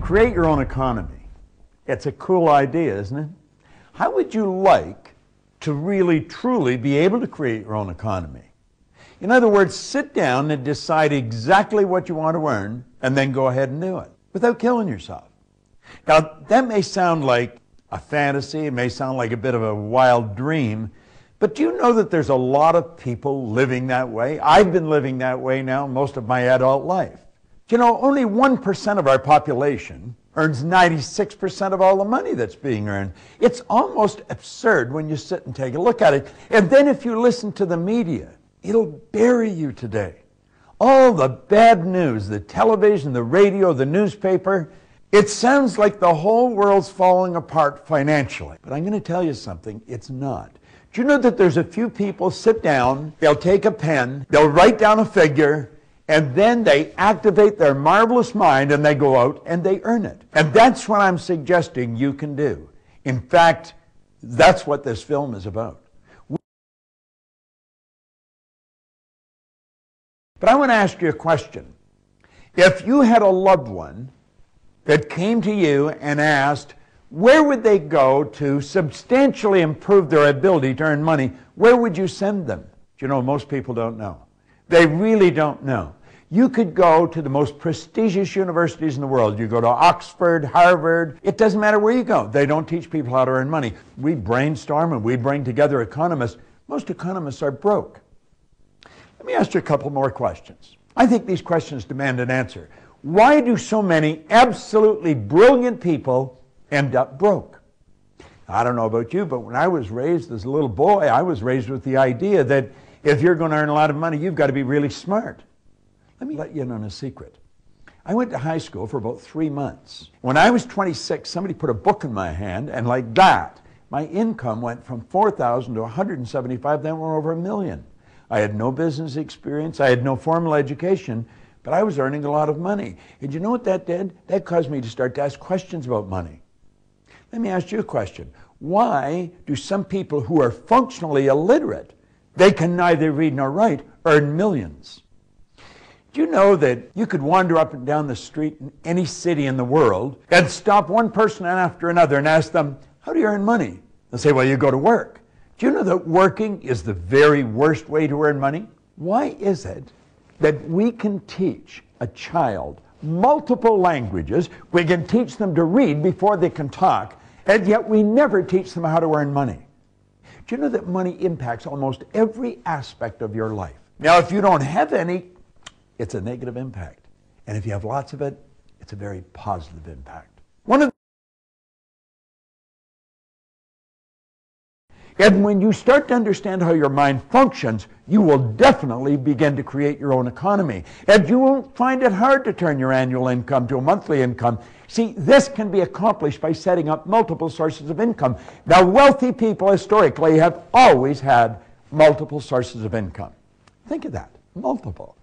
Create your own economy. It's a cool idea, isn't it? How would you like to really, truly be able to create your own economy? In other words, sit down and decide exactly what you want to earn and then go ahead and do it without killing yourself. Now, that may sound like a fantasy, it may sound like a bit of a wild dream, but do you know that there's a lot of people living that way? I've been living that way now most of my adult life. You know, only 1% of our population earns 96% of all the money that's being earned. It's almost absurd when you sit and take a look at it. And then if you listen to the media, it'll bury you today. All the bad news, the television, the radio, the newspaper, it sounds like the whole world's falling apart financially. But I'm going to tell you something, it's not. Do you know that there's a few people sit down, they'll take a pen, they'll write down a figure, and then they activate their marvelous mind and they go out and they earn it. And that's what I'm suggesting you can do. In fact, that's what this film is about. But I want to ask you a question. If you had a loved one that came to you and asked, where would they go to substantially improve their ability to earn money, where would you send them? You know, most people don't know. They really don't know. You could go to the most prestigious universities in the world. You go to Oxford, Harvard. It doesn't matter where you go. They don't teach people how to earn money. We brainstorm and we bring together economists. Most economists are broke. Let me ask you a couple more questions. I think these questions demand an answer. Why do so many absolutely brilliant people end up broke? I don't know about you, but when I was raised as a little boy, I was raised with the idea that if you're going to earn a lot of money, you've got to be really smart. Let me let you in on a secret. I went to high school for about 3 months. When I was 26, somebody put a book in my hand, and like that, my income went from $4,000 to $175,000, then went over $1 million. I had no business experience, I had no formal education, but I was earning a lot of money. And you know what that did? That caused me to start to ask questions about money. Let me ask you a question. Why do some people who are functionally illiterate, they can neither read nor write, earn millions? Do you know that you could wander up and down the street in any city in the world and stop one person after another and ask them, how do you earn money? They'll say, well, you go to work. Do you know that working is the very worst way to earn money? Why is it that we can teach a child multiple languages, we can teach them to read before they can talk, and yet we never teach them how to earn money? Do you know that money impacts almost every aspect of your life? Now, if you don't have any, it's a negative impact. And if you have lots of it, it's a very positive impact. And when you start to understand how your mind functions, you will definitely begin to create your own economy. And you won't find it hard to turn your annual income to a monthly income. See, this can be accomplished by setting up multiple sources of income. Now, wealthy people historically have always had multiple sources of income. Think of that, multiple.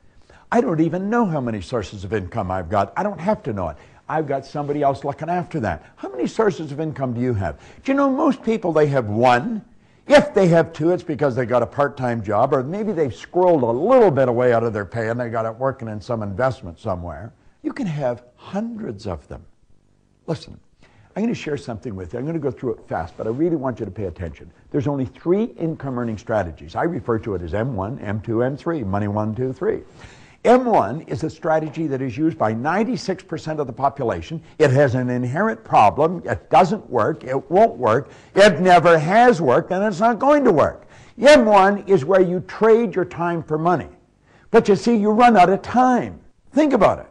I don't even know how many sources of income I've got. I don't have to know it. I've got somebody else looking after that. How many sources of income do you have? Do you know most people, they have one? If they have two, it's because they got a part-time job, or maybe they've squirreled a little bit away out of their pay and they got it working in some investment somewhere. You can have hundreds of them. Listen, I'm going to share something with you. I'm going to go through it fast, but I really want you to pay attention. There's only 3 income earning strategies. I refer to it as M1, M2, M3, money 1, 2, 3. M1 is a strategy that is used by 96% of the population. It has an inherent problem. It doesn't work. It won't work. It never has worked, and it's not going to work. M1 is where you trade your time for money. But you see, you run out of time. Think about it.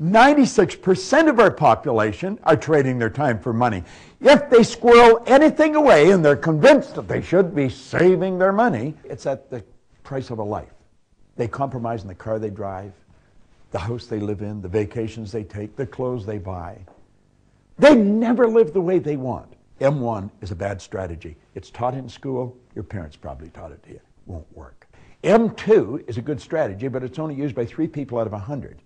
96% of our population are trading their time for money. If they squirrel anything away and they're convinced that they should be saving their money, it's at the price of a life. They compromise in the car they drive, the house they live in, the vacations they take, the clothes they buy. They never live the way they want. M1 is a bad strategy. It's taught in school. Your parents probably taught it to you. It won't work. M2 is a good strategy, but it's only used by 3 people out of 100.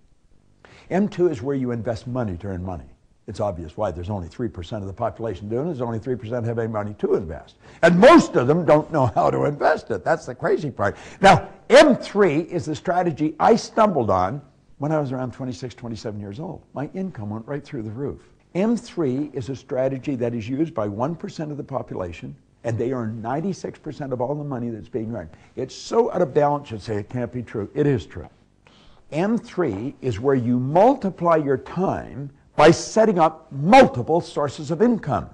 M2 is where you invest money to earn money. It's obvious why. There's only 3% of the population doing it. There's only 3% have any money to invest. And most of them don't know how to invest it. That's the crazy part. Now, M3 is the strategy I stumbled on when I was around 26, 27 years old. My income went right through the roof. M3 is a strategy that is used by 1% of the population, and they earn 96% of all the money that's being earned. It's so out of balance you'd say it can't be true. It is true. M3 is where you multiply your time by setting up multiple sources of income.